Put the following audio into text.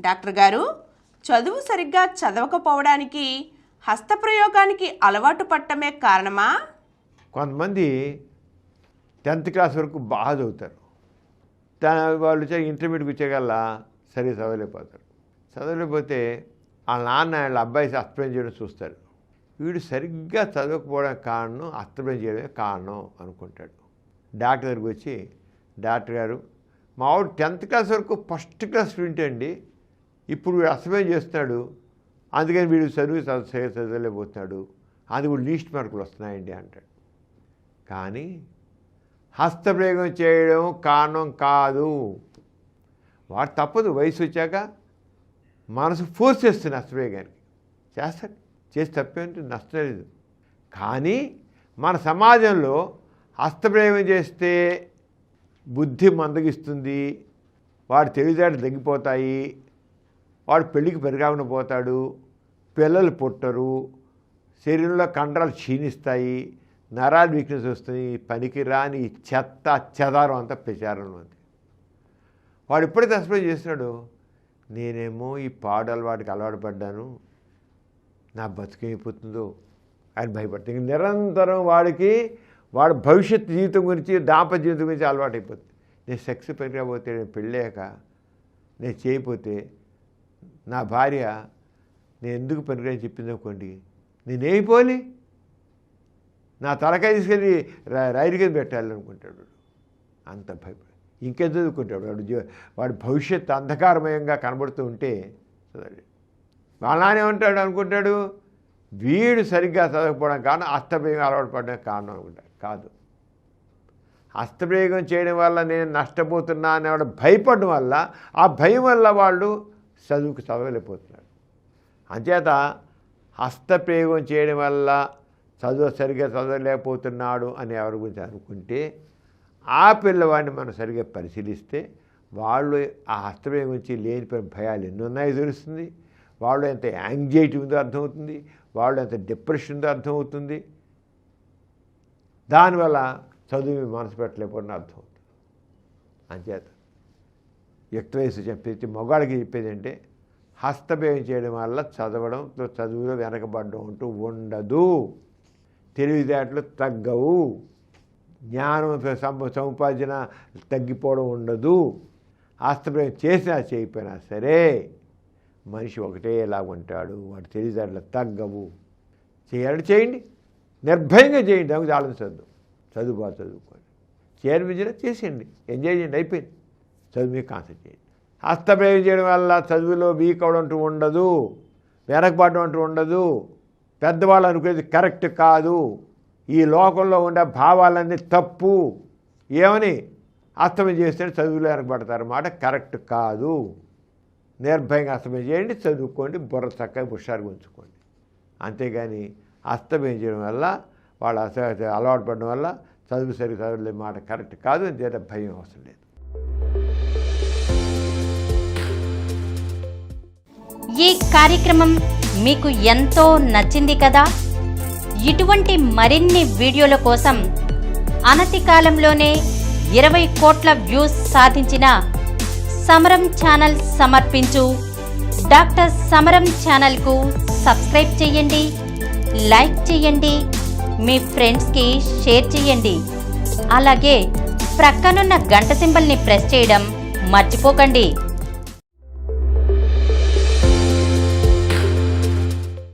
Doctor గారు, చదువు సరిగ్గా చదవకపోవడానికి హస్తప్రయోగానికి అలవాటు పట్టమే కారణమా? కొంతమంది 10th క్లాస్ వరకు బాగా చదువుతారు. వాళ్ళు ఇంటర్మీడియట్కి వచ్చేకల్లా సరిగ్గా చదవలేకపోతారు. చదవలేకపోతే వాళ్ళ నాన్న వాళ్ళ అబ్బాయి హస్తప్రయోగం చేయడం చూస్తారు. వీడు సరిగ్గా చదవకపోవడానికి కారణం హస్తప్రయోగం చేయడమే కారణం అనుకుంటాడు. డాక్టర్ దగ్గరికి వచ్చి, డాక్టర్ గారు, మా వాడు 10th క్లాస్ వరకు ఫస్ట్ క్లాస్ స్టూడెంట్ అండి, ఇప్పుడు వీడు హస్తప్రయోగం చేస్తున్నాడు, అందుకని వీడు చదవలేకపోతున్నాడు, అది కూడా లీస్ట్ మార్కులు వస్తున్నాయండి అంటాడు. కానీ హస్తప్రయోగం చేయడం కారణం కాదు. వాడు తప్పదు, వయసు వచ్చాక మనసు ఫోర్స్ చేస్తుంది హస్తప్రయోగానికి, చేస్తాడు, చేసి తప్పేంటి నష్టం లేదు. కానీ మన సమాజంలో హస్తప్రయోగం చేస్తే బుద్ధి మందగిస్తుంది, వాడు తెలివితేటలు తగ్గిపోతాయి, వాడు పెళ్ళికి పెరగాకుండా పోతాడు, పిల్లలు పుట్టరు, శరీరంలో కండరాలు క్షీణిస్తాయి, నరాలు వీక్నెస్ వస్తుంది, పనికి రాని చెత్త చెదారం అంతా ప్రచారంలో ఉంది. వాడు ఎప్పుడైతే హస్తప్రయోగం చేస్తున్నాడు, నేనేమో ఈ పాడు అలవాటుకి అలవాటు పడ్డాను, నా బతుకైపోతుందో ఆయన భయపడుతుంది. నిరంతరం వాడి భవిష్యత్ జీవితం గురించి, దాంపత్య జీవితం గురించి అలవాటు అయిపోతుంది. నేను సెక్స్ పెరిగిపోతే, నేను పెళ్ళాక నేను చేయకపోతే నా భార్య నేను ఎందుకు పనికిరాని చెప్పింది అనుకోండి, నేనేమైపోవాలి, నా తలకాయ తీసుకెళ్ళి రైలు కింద పెట్టాలనుకుంటాడు. అంత భయపడి ఇంకేం చదువుకుంటాడు వాడి భవిష్యత్తు అంధకారమయంగా కనబడుతూ ఉంటే అలానే ఉంటాడు అనుకుంటాడు. వీడు సరిగ్గా చదవకపోవడం కారణం హస్తప్రయోగం అలవాటు పడడం కారణం అనుకుంటాడు. కాదు, హస్తప్రయోగం చేయడం వల్ల నేను నష్టపోతున్నా అనేవాడు భయపడడం వల్ల, ఆ భయం వల్ల వాళ్ళు చదవలేకపోతున్నాడు. అంచేత హస్తప్రయోగం చేయడం వల్ల సరిగ్గా చదవలేకపోతున్నాడు అని ఎవరి గురించి అనుకుంటే, ఆ పిల్లవాడిని మనం సరిగ్గా పరిశీలిస్తే వాళ్ళు ఆ హస్తప్రయోగం గురించి లేనిపోయిన భయాలు ఎన్ని ఉన్నాయో తెలుస్తుంది, వాళ్ళు ఎంత యాంగ్జైటీ ఉందో అర్థమవుతుంది, వాళ్ళు ఎంత డిప్రెషన్ ఉందో అర్థమవుతుంది. దానివల్ల చదువు మనసు పెట్టలేకపోవడం అర్థమవుతుంది. అంచేత యుక్త వయసు ప్రతి మగాడికి చెప్పేది అంటే, హస్తప్రయోగం చేయడం వల్ల చదువులో వెనకబడడం అంటూ ఉండదు, తెలివితేటలు తగ్గవు, జ్ఞానం సముపార్జన తగ్గిపోవడం ఉండదు. హస్తప్రయోగం చేసినా చేయకపోయినా సరే మనిషి ఒకటేలా ఉంటాడు, వాడు తెలివితేటలు తగ్గవు. చేయాలంటే చేయండి, నిర్భయంగా చేయండి, దానికి ఆలోచించద్దు. చదువు బాగా చదువుకోండి, చేయాలనిపించినా చేసేయండి, ఎంజాయ్ చేయండి, అయిపోయింది. చదువు మీద కాన్సెప్ట్ చేయండి. హస్తప్రయోగం చేయడం వల్ల చదువులో వీక్ అవడం అంటూ ఉండదు, వెనకబడడం అంటూ ఉండదు. పెద్దవాళ్ళు అనుకునేది కరెక్ట్ కాదు, ఈ లోకంలో ఉండే భావాలన్నీ తప్పు, ఏమని హస్తప్రయోగం చేస్తే చదువులో వెనకబడతారన్నమాట, కరెక్ట్ కాదు. నిర్భయంగా హస్తప్రయోగం చేయండి, చదువుకోండి, బుర్ర చక్కగా హుషారుగా ఉంచుకోండి. అంతేగాని హస్తప్రయోగం చేయడం వల్ల వాళ్ళు అలవాటు పడడం వల్ల చదువు సరిగ్గా చదవలేదు మాట కరెక్ట్ కాదు. అంతే, భయం అవసరం లేదు. ఈ కార్యక్రమం మీకు ఎంతో నచ్చింది కదా? ఇటువంటి మరిన్ని వీడియోల కోసం అనతి కాలంలోనే 20 కోట్ల వ్యూస్ సాధించిన సమరం ఛానల్ సమర్పించు డాక్టర్ సమరం ఛానల్కు సబ్స్క్రైబ్ చేయండి, లైక్ చేయండి, మీ ఫ్రెండ్స్కి షేర్ చేయండి. అలాగే ప్రక్కనున్న గంట సింబల్ని ప్రెస్ చేయడం మర్చిపోకండి.